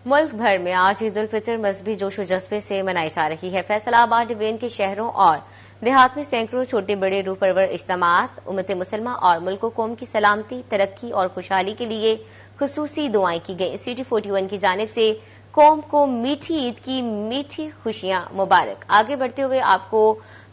ملک بھر میں آج عید الفطر مذہبی جوش و جذبے سے منائی جا رہی ہے۔ فیصل آباد ڈویژن کے شہروں اور دیہات میں سینکڑوں چھوٹے بڑے روح پرور اجتماعات امت مسلمہ اور ملک و قوم کی سلامتی، ترقی اور خوشحالی کے لیے خصوصی دعائیں کی گئیں۔ سٹی 41 کی جانب سے قوم کو میٹھی عید کی میٹھی خوشیاں مبارک۔ آگے بڑھتے ہوئے آپ کو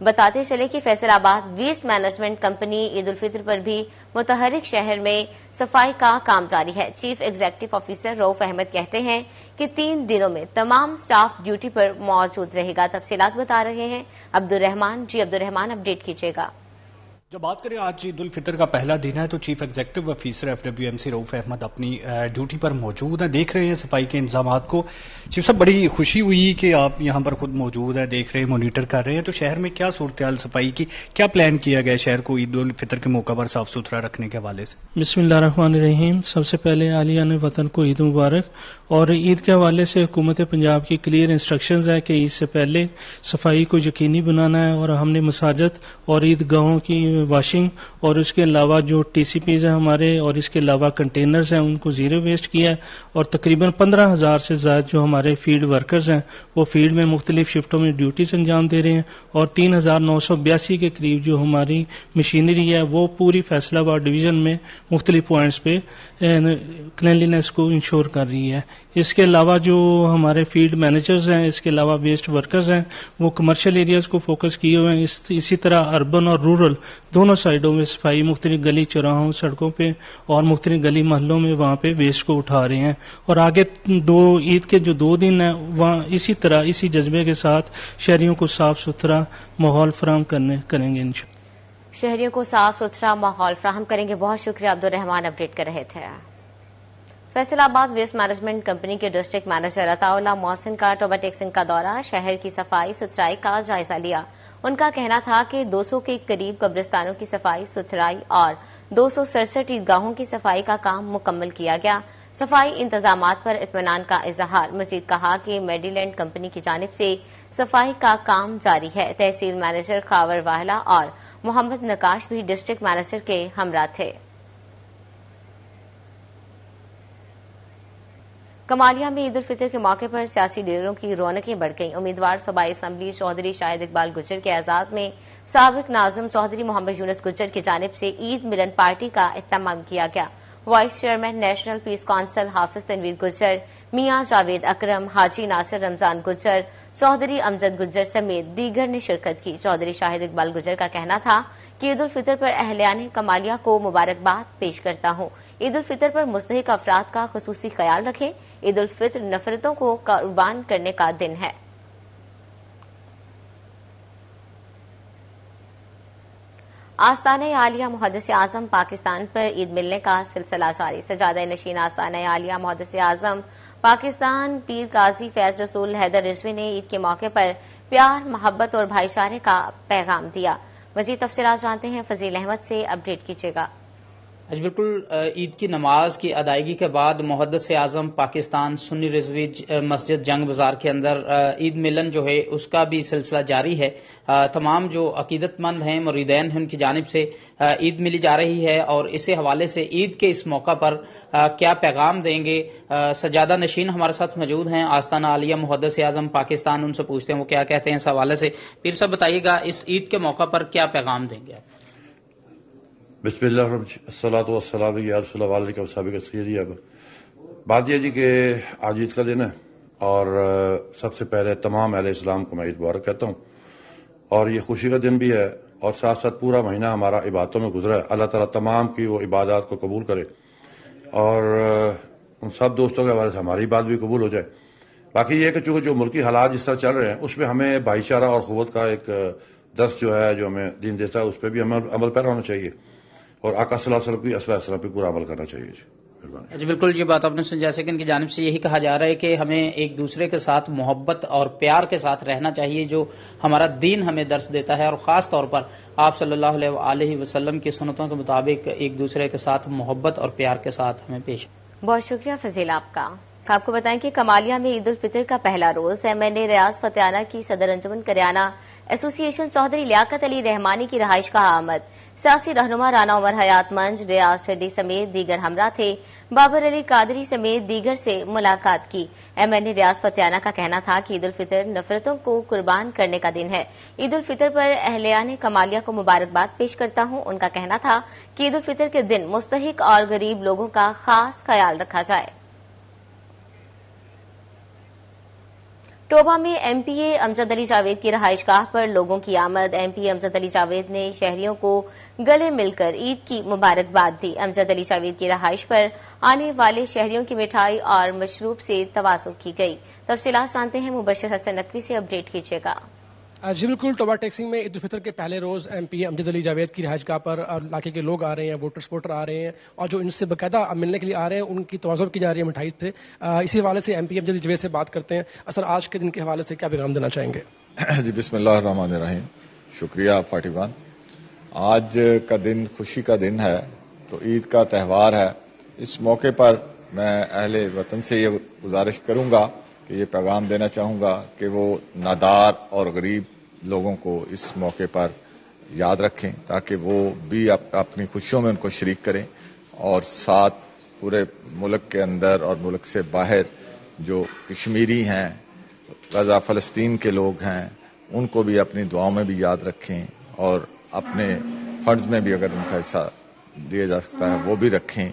بتاتے چلیں کہ فیصل آباد ویسٹ مینجمنٹ کمپنی عید الفطر پر بھی متحرک شہر میں صفائی کا کام جاری ہے۔ چیف ایگزیکٹو آفیسر رؤف احمد کہتے ہیں کہ 3 دنوں میں تمام سٹاف ڈیوٹی پر موجود رہے گا۔ تفصیلات بتا رہے ہیں عبدالرحمان۔ عبدالرحمان اپڈیٹ کیجیے گا۔ جب بات کریں آج عید الفطر کا پہلا دن ہے تو چیف ایگزیکٹو آفیسر FWMC رؤف احمد اپنی ڈیوٹی پر موجود ہیں، دیکھ رہے ہیں صفائی کے انتظامات کو۔ چیف صاحب، بڑی خوشی ہوئی کہ آپ یہاں پر خود موجود ہیں، دیکھ رہے ہیں، مانیٹر کر رہے ہیں، تو شہر میں کیا صورتحال صفائی کی، کیا پلان کیا گیا شہر کو عید الفطر کے موقع پر صاف ستھرا رکھنے کے حوالے سے؟ بسم اللہ الرحمن الرحیم۔ سب سے پہلے اہلیان وطن کو عید مبارک۔ اور عید کے حوالے سے حکومت پنجاب کی کلیئر انسٹرکشنز ہے کہ عید سے پہلے صفائی کو یقینی بنانا ہے، اور ہم نے مساجد اور عید گاہوں کی واشنگ اور اس کے علاوہ جو TCPs ہیں ہمارے اور اس کے علاوہ کنٹینرز ہیں ان کو زیرو ویسٹ کیا ہے، اور تقریباً 15,000 سے زائد جو ہمارے فیلڈ ورکرز ہیں وہ فیلڈ میں مختلف شفٹوں میں ڈیوٹیز انجام دے رہے ہیں، اور 3,982 کے قریب جو ہماری مشینری ہے وہ پوری فیصل آباد ڈویژن میں مختلف پوائنٹس پہ کلینلینس کو انشور کر رہی ہے۔ اس کے علاوہ جو ہمارے فیلڈ مینیجرز ہیں، اس کے علاوہ ویسٹ ورکرز ہیں، وہ کمرشل ایریاز کو فوکس کیے ہوئے ہیں۔ اسی طرح اربن اور رورل دونوں سائڈوں میں صفائی، مختلف گلی چوراہوں سڑکوں پہ اور مختلف گلی محلوں میں وہاں پہ ویسٹ کو اٹھا رہے ہیں، اور آگے عید کے جو 2 دن ہیں وہاں اسی طرح اسی جذبے کے ساتھ شہریوں کو صاف ستھرا ماحول فراہم کریں گے انشاءاللہ۔ شہریوں کو صاف ستھرا ماحول فراہم کریں گے۔ بہت شکریہ عبدالرحمان، اپڈیٹ کر رہے تھے۔ فیصل آباد ویسٹ مینجمنٹ کمپنی کے ڈسٹرکٹ مینیجر عطاء اللہ محسن کا ٹوبا ٹیکسنگ کا دورہ، شہر کی صفائی ستھرائی کا جائزہ لیا۔ ان کا کہنا تھا کہ 200 کے قریب قبرستانوں کی صفائی ستھرائی اور 267 عیدگاہوں کی صفائی کا کام مکمل کیا گیا۔ صفائی انتظامات پر اطمینان کا اظہار۔ مزید کہا کہ میڈی لینڈ کمپنی کی جانب سے صفائی کا کام جاری ہے۔ تحصیل مینیجر خاور واہلا اور محمد نقاش بھی ڈسٹرکٹ مینیجر کے ہمراہ تھے۔ کمالیہ میں عید الفطر کے موقع پر سیاسی لیڈروں کی رونقیں بڑھ گئیں۔ امیدوار صوبائی اسمبلی چودھری شاہد اقبال گجر کے اعزاز میں سابق ناظم چودھری محمد یونس گجر کی جانب سے عید ملن پارٹی کا اہتمام کیا گیا۔ وائس چیئرمین نیشنل پیس کونسل حافظ تنویر گجر، میاں جاوید اکرم، حاجی ناصر رمضان گجر، چودھری امجد گجر سمیت دیگر نے شرکت کی۔ چودھری شاہد اقبال گجر کا کہنا تھا کہ عید الفطر پر اہلیان کمالیہ کو مبارکباد پیش کرتا ہوں۔ عید الفطر پر مستحق افراد کا خصوصی خیال رکھیں۔ عید الفطر نفرتوں کو قربان کرنے کا دن ہے۔ آستانہ عالیہ محدث اعظم پاکستان پر عید ملنے کا سلسلہ جاری۔ سجادہ نشین آستانہ عالیہ محدث اعظم پاکستان پیر قاضی فیض رسول حیدر رضوی نے عید کے موقع پر پیار، محبت اور بھائی چارے کا پیغام دیا۔ مزید تفصیلات جانتے ہیں فضیل احمد سے، اپڈیٹ کیجیے گا۔ آج بالکل عید کی نماز کی ادائیگی کے بعد محدث اعظم پاکستان سنی رضوی مسجد جنگ بازار کے اندر عید ملن جو ہے اس کا بھی سلسلہ جاری ہے۔ تمام جو عقیدت مند ہیں، مریدین ہیں، ان کی جانب سے عید ملی جا رہی ہے، اور اسی حوالے سے عید کے اس موقع پر کیا پیغام دیں گے، سجادہ نشین ہمارے ساتھ موجود ہیں آستانہ عالیہ محدث اعظم پاکستان، ان سے پوچھتے ہیں وہ کیا کہتے ہیں اس حوالے سے۔ پیر صاحب بتائیے گا اس عید کے موقع پر کیا پیغام دیں گے؟ بسم اللہ الصلاۃ والسلام علی رسول اللہ علیہ وسلم سیدی۔ اب بات یہ جی کہ آج عید کا دن ہے، اور سب سے پہلے تمام اہل اسلام کو میں عید مبارک کہتا ہوں، اور یہ خوشی کا دن بھی ہے، اور ساتھ ساتھ پورا مہینہ ہمارا عبادتوں میں گزرا ہے۔ اللہ تعالیٰ تمام کی وہ عبادات کو قبول کرے، اور ان سب دوستوں کے حوالے سے ہماری بات بھی قبول ہو جائے۔ باقی یہ کہ چونکہ جو ملکی حالات جس طرح چل رہے ہیں اس میں ہمیں بھائی چارہ اور قوت کا ایک درس جو ہے جو ہمیں دین دیتا ہے اس پہ بھی عمل پیرا ہونا چاہیے، اور آقا صلی اللہ علیہ وسلم کی اسوہ حسنہ پہ پورا عمل کرنا چاہیے۔ جی بالکل، یہ بات آپ نے سن، جیسے کہ ان کی جانب سے یہی کہا جا رہا ہے کہ ہمیں ایک دوسرے کے ساتھ محبت اور پیار کے ساتھ رہنا چاہیے، جو ہمارا دین ہمیں درس دیتا ہے، اور خاص طور پر آپ صلی اللہ علیہ وسلم کی سنتوں کے مطابق ایک دوسرے کے ساتھ محبت اور پیار کے ساتھ ہمیں پیش۔ بہت شکریہ فضیل آپ کا۔ آپ کو بتائیں کہ کمالیہ میں عید الفطر کا پہلا روز MNA ریاض فتیانہ کی صدر انجمن کریانہ ایسوسی ایشن چودھری لیاقت علی رحمانی کی رہائش کا آمد سیاسی رہنما رانا عمر حیات منج ریاض چڈی سمیت دیگر ہمراہ تھے بابر علی قادری سمیت دیگر سے ملاقات کی MNA ریاض فتیانہ کا کہنا تھا کہ عید الفطر نفرتوں کو قربان کرنے کا دن ہے عید الفطر پر اہلیان کمالیہ کو مبارکباد پیش کرتا ہوں ان کا کہنا تھا کہ عید الفطر کے دن مستحق اور غریب لوگوں کا خاص خیال رکھا جائے ٹوبہ میں MPA امجد علی جاوید کی رہائش گاہ پر لوگوں کی آمد MPA امجد علی جاوید نے شہریوں کو گلے مل کر عید کی مبارکباد دی امجد علی جاوید کی رہائش پر آنے والے شہریوں کی مٹھائی اور مشروب سے تواضع کی گئی تفصیلات جانتے ہیں مبشر حسن نقوی سے اپڈیٹ کیجیے گا جی بالکل ٹوبہ ٹیکسنگ میں عید الفطر کے پہلے روز MPA امجد علی جاوید کی رہائش گاہ پر علاقے کے لوگ آ رہے ہیں ووٹر سپورٹر آ رہے ہیں اور جو ان سے باقاعدہ ملنے کے لیے آ رہے ہیں ان کی تواضع کی جا رہی ہے مٹھائی سے اسی حوالے سے MPA امجد علی جاوید سے بات کرتے ہیں اصل آج کے دن کے حوالے سے کیا پیغام دینا چاہیں گے جی بسم اللہ الرحمن الرحیم شکریہ فاٹیوان آج کا دن خوشی کا دن ہے تو عید کا تہوار ہے اس موقع پر میں اہل وطن سے یہ گزارش کروں گا کہ یہ پیغام دینا چاہوں گا کہ وہ نادار اور غریب لوگوں کو اس موقع پر یاد رکھیں تاکہ وہ بھی اپنی خوشیوں میں ان کو شریک کریں اور ساتھ پورے ملک کے اندر اور ملک سے باہر جو کشمیری ہیں غزہ فلسطین کے لوگ ہیں ان کو بھی اپنی دعاؤں میں بھی یاد رکھیں اور اپنے فنڈز میں بھی اگر ان کا حصہ دیا جا سکتا ہے وہ بھی رکھیں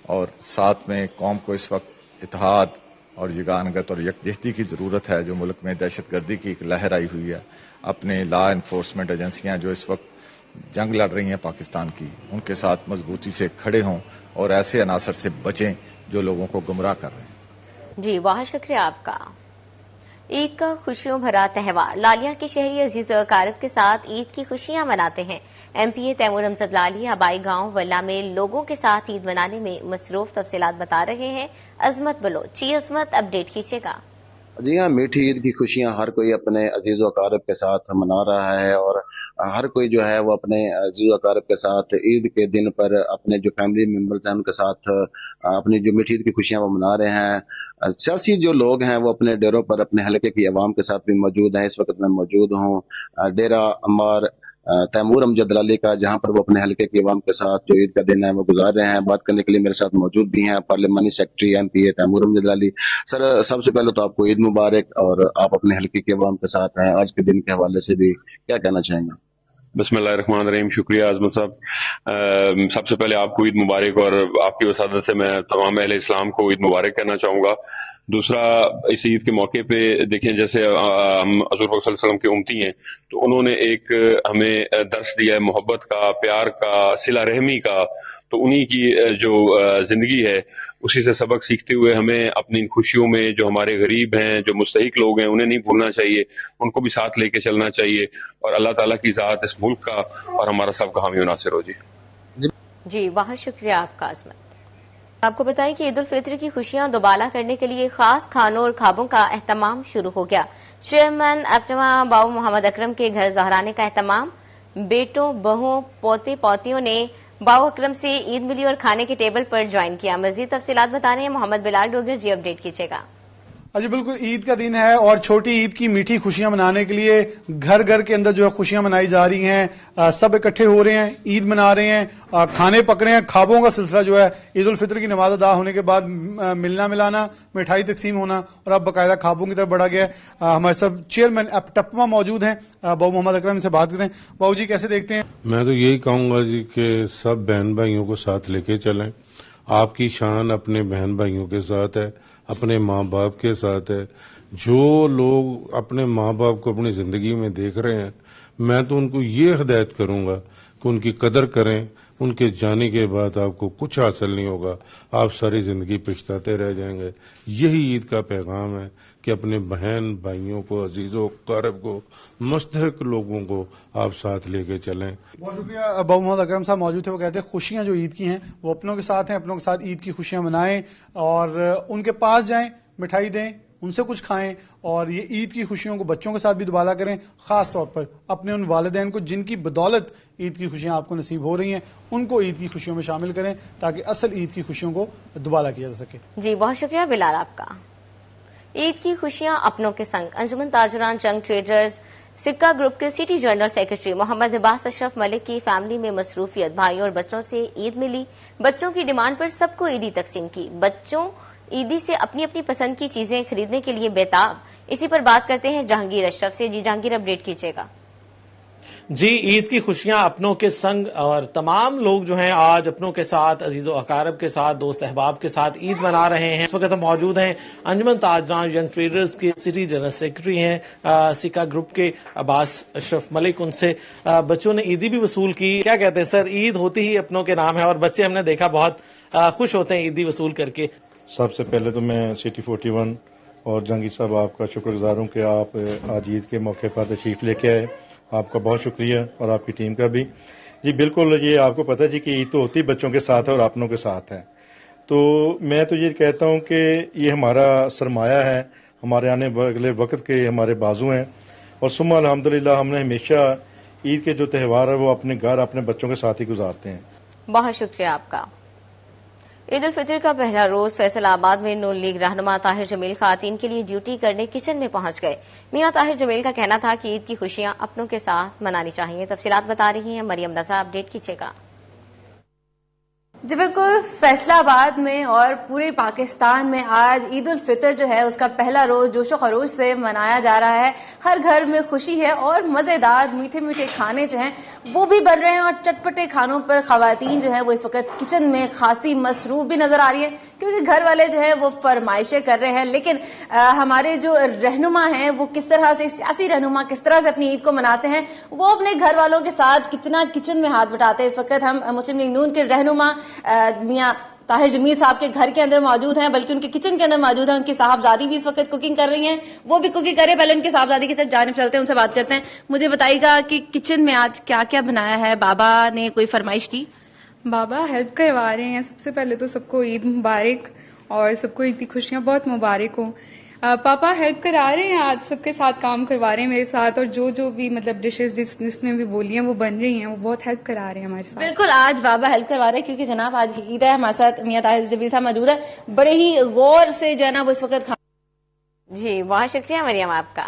اور ساتھ میں قوم کو اس وقت اتحاد اور یگانگت اور یکجہتی کی ضرورت ہے جو ملک میں دہشت گردی کی ایک لہر آئی ہوئی ہے اپنے لا انفورسمنٹ ایجنسیاں جو اس وقت جنگ لڑ رہی ہیں پاکستان کی ان کے ساتھ مضبوطی سے کھڑے ہوں اور ایسے عناصر سے بچیں جو لوگوں کو گمراہ کر رہے ہیں جی بہت شکریہ آپ کا عید کا خوشیوں بھرا تہوار لالیہ کے شہری عزیز و اقارب کے ساتھ عید کی خوشیاں مناتے ہیں MPA تیمور امجد لالی آبائی گاؤں ولہ میں لوگوں کے ساتھ عید منانے میں مصروف تفصیلات بتا رہے ہیں عظمت بلوچ جی عظمت اپڈیٹ کیجیے گا جی ہاں میٹھی عید کی خوشیاں ہر کوئی اپنے عزیز و اقارب کے ساتھ منا رہا ہے اور ہر کوئی جو ہے وہ اپنے عزیز و اقارب کے ساتھ عید کے دن پر اپنے جو فیملی ممبرز ہیں ان کے ساتھ اپنی جو میٹھی عید کی خوشیاں وہ منا رہے ہیں سیاسی جو لوگ ہیں وہ اپنے ڈیروں پر اپنے حلقے کی عوام کے ساتھ بھی موجود ہیں اس وقت میں موجود ہوں ڈیرہ عمار تیمور امجد لالی کا جہاں پر وہ اپنے حلقے کی عوام کے ساتھ جو عید کا دن ہے وہ گزار رہے ہیں بات کرنے کے لیے میرے ساتھ موجود بھی ہیں پارلیمانی سیکرٹری MPA تیمور امجد لالی سر سب سے پہلے تو آپ کو عید مبارک اور آپ اپنے حلقے کی عوام کے ساتھ ہیں آج کے دن کے حوالے سے بھی کیا کہنا چاہیں گے بسم اللہ الرحمن الرحیم شکریہ اعظمت صاحب سب سے پہلے آپ کو عید مبارک اور آپ کی وسادت سے میں تمام اہل اسلام کو عید مبارک کہنا چاہوں گا دوسرا اس عید کے موقع پہ دیکھیں جیسے ہم حضور صلی اللہ علیہ وسلم کے امتی ہیں تو انہوں نے ایک ہمیں درس دیا ہے محبت کا پیار کا صلہ رحمی کا تو انہی کی جو زندگی ہے اسی سے سبق سیکھتے ہوئے ہمیں اپنی ان خوشیوں میں جو ہمارے غریب ہیں جو مستحق لوگ ہیں انہیں نہیں بھولنا چاہیے ان کو بھی ساتھ لے کے چلنا چاہیے اور اللہ تعالیٰ کی ذات اس ملک کا اور ہمارا سب کا حامی و ناصر ہو جی بہت شکریہ آپ کا عظمت آپ کو بتائیں کہ عید الفطر کی خوشیاں دوبالا کرنے کے لیے خاص کھانوں اور خوابوں کا اہتمام شروع ہو گیا چیئرمین اپٹما باؤ محمد اکرم کے گھر زہرانے کا اہتمام بیٹوں بہووں پوتے پوتیوں نے باؤ اکرم سے عید ملی اور کھانے کے ٹیبل پر جوائن کیا مزید تفصیلات بتا رہے ہیں محمد بلال ڈوگر جی اپڈیٹ کیجیے گا جی بالکل عید کا دن ہے اور چھوٹی عید کی میٹھی خوشیاں منانے کے لیے گھر گھر کے اندر جو ہے خوشیاں منائی جا رہی ہیں سب اکٹھے ہو رہے ہیں عید منا رہے ہیں کھانے پک رہے ہیں خوابوں کا سلسلہ جو ہے عید الفطر کی نماز ادا ہونے کے بعد ملنا ملانا مٹھائی تقسیم ہونا اور اب باقاعدہ خوابوں کی طرف بڑھا گیا ہے ہمارے سب چیئرمین ٹپما موجود ہیں باؤ محمد اکرم سے بات کرتے ہیں باؤ جی کیسے دیکھتے ہیں میں تو یہی کہوں گا جی کہ سب بہن بھائیوں کو ساتھ لے کے چلیں آپ کی شان اپنے بہن بھائیوں کے ساتھ ہے اپنے ماں باپ کے ساتھ ہے جو لوگ اپنے ماں باپ کو اپنی زندگی میں دیکھ رہے ہیں میں تو ان کو یہ ہدایت کروں گا کہ ان کی قدر کریں ان کے جانے کے بعد آپ کو کچھ حاصل نہیں ہوگا آپ ساری زندگی پچھتاتے رہ جائیں گے یہی عید کا پیغام ہے کہ اپنے بہن بھائیوں کو عزیزوں قارب کو مستحق لوگوں کو آپ ساتھ لے کے چلیں بہت شکریہ باؤ محمد اکرم صاحب موجود تھے وہ کہتے ہیں خوشیاں جو عید کی ہیں وہ اپنوں کے ساتھ ہیں اپنوں کے ساتھ عید کی خوشیاں منائیں اور ان کے پاس جائیں مٹھائی دیں ان سے کچھ کھائیں اور یہ عید کی خوشیوں کو بچوں کے ساتھ بھی دوبالا کریں، خاص طور پر اپنے ان والدین کو جن کی بدولت عید کی خوشیاں آپ کو نصیب ہو رہی ہیں، ان کو عید کی خوشیوں میں شامل کریں تاکہ اصل عید کی خوشیوں کو دوبالا کیا جا سکے۔ جی بہت شکریہ بلال آپ کا۔ عید کی خوشیاں اپنوں کے سنگ، انجمن تاجران جنگ ٹریڈرز سکہ گروپ کے سٹی جنرل سیکرٹری محمد عباس اشرف ملک کی فیملی میں مصروفیت، بھائیوں اور بچوں سے عید ملی، بچوں کی ڈیمانڈ پر سب کو عیدی تقسیم کی، بچوں عیدی سے اپنی اپنی پسند کی چیزیں خریدنے کے لیے بےتاب۔ اسی پر بات کرتے ہیں جہانگیر اشرف سے۔ جی جہانگیر، اپڈیٹ کیجیے گا۔ جی، عید کی خوشیاں اپنوں کے سنگ، اور تمام لوگ جو ہیں آج اپنوں کے ساتھ، عزیز و اقارب کے ساتھ، دوست احباب کے ساتھ عید منا رہے ہیں۔ اس وقت ہم موجود ہیں انجمن تاجران ینگ ٹریڈرز کے سٹی جنرل سیکرٹری ہیں سکہ گروپ کے عباس اشرف ملک، ان سے بچوں نے عیدی بھی وصول کی۔ کیا کہتے ہیں سر، عید ہوتی ہی اپنوں کے نام ہے اور بچے ہم نے دیکھا بہت خوش ہوتے ہیں عیدی وصول کر کے۔ سب سے پہلے تو میں سٹی 41 اور جہانگیر صاحب آپ کا شکر گزار ہوں کہ آپ آج عید کے موقع پر تشریف لے کے آئے، آپ کا بہت شکریہ اور آپ کی ٹیم کا بھی۔ جی بالکل، یہ آپ کو پتہ ہے جی کہ عید تو ہوتی بچوں کے ساتھ ہے اور اپنوں کے ساتھ ہے، تو میں تو یہ کہتا ہوں کہ یہ ہمارا سرمایہ ہے، ہمارے آنے اگلے وقت کے ہمارے بازو ہیں، اور ثم الحمدللہ ہم نے ہمیشہ عید کے جو تہوار ہے وہ اپنے گھر اپنے بچوں کے ساتھ ہی گزارتے ہیں۔ بہت شکریہ آپ کا۔ عید الفطر کا پہلا روز فیصل آباد میں نون لیگ رہنما طاہر جمیل خواتین کے لیے ڈیوٹی کرنے کچن میں پہنچ گئے۔ میاں طاہر جمیل کا کہنا تھا کہ عید کی خوشیاں اپنوں کے ساتھ منانی چاہیے۔ تفصیلات بتا رہی ہیں مریم رضا، اپڈیٹ کیجیے گا۔ جی بالکل، فیصل آباد میں اور پورے پاکستان میں آج عید الفطر جو ہے اس کا پہلا روز جوش و خروش سے منایا جا رہا ہے۔ ہر گھر میں خوشی ہے اور مزیدار میٹھے میٹھے کھانے جو ہیں وہ بھی بن رہے ہیں، اور چٹپٹے کھانوں پر خواتین جو ہیں وہ اس وقت کچن میں خاصی مصروف بھی نظر آ رہی ہیں، کیونکہ گھر والے جو ہیں وہ فرمائشیں کر رہے ہیں۔ لیکن ہمارے جو رہنما ہیں وہ کس طرح سے، سیاسی رہنما کس طرح سے اپنی عید کو مناتے ہیں، وہ اپنے گھر والوں کے ساتھ کتنا کچن میں ہاتھ بٹاتے ہیں۔ اس وقت ہم مسلم لیگ نون کے رہنما میاں طاہر جمیل صاحب کے گھر کے اندر موجود ہیں، بلکہ ان کے کچن کے اندر موجود ہیں۔ ان کی صاحبزادی بھی اس وقت کوکنگ کر رہی ہیں، وہ بھی کوکنگ کر رہے ہیں۔ پہلے ان کے صاحبزادی کی طرف جانب چلتے ہیں، ان سے بات کرتے ہیں۔ مجھے بتائیے گا کہ کچن میں آج کیا کیا بنایا ہے؟ بابا نے کوئی فرمائش کی؟ بابا ہیلپ کروا رہے ہیں۔ سب سے پہلے تو سب کو عید مبارک اور سب کو عید کی خوشیاں بہت مبارک ہوں۔ پاپا ہیلپ کرا رہے ہیں، آج سب کے ساتھ کام کروا رہے ہیں میرے ساتھ، اور جو بھی مطلب ڈشز جس نے بھی بولی ہیں وہ بن رہی ہیں، وہ بہت ہیلپ کرا رہے ہیں ہمارے ساتھ۔ بالکل، آج بابا ہیلپ کروا رہے ہیں کیونکہ جناب آج عید ہے۔ ہمارے ساتھ میاں طاہر جمیل صاحب موجود ہے، بڑے ہی غور سے جو ہے نا وہ اس وقت جی بہت شکریہ مریم آپ کا۔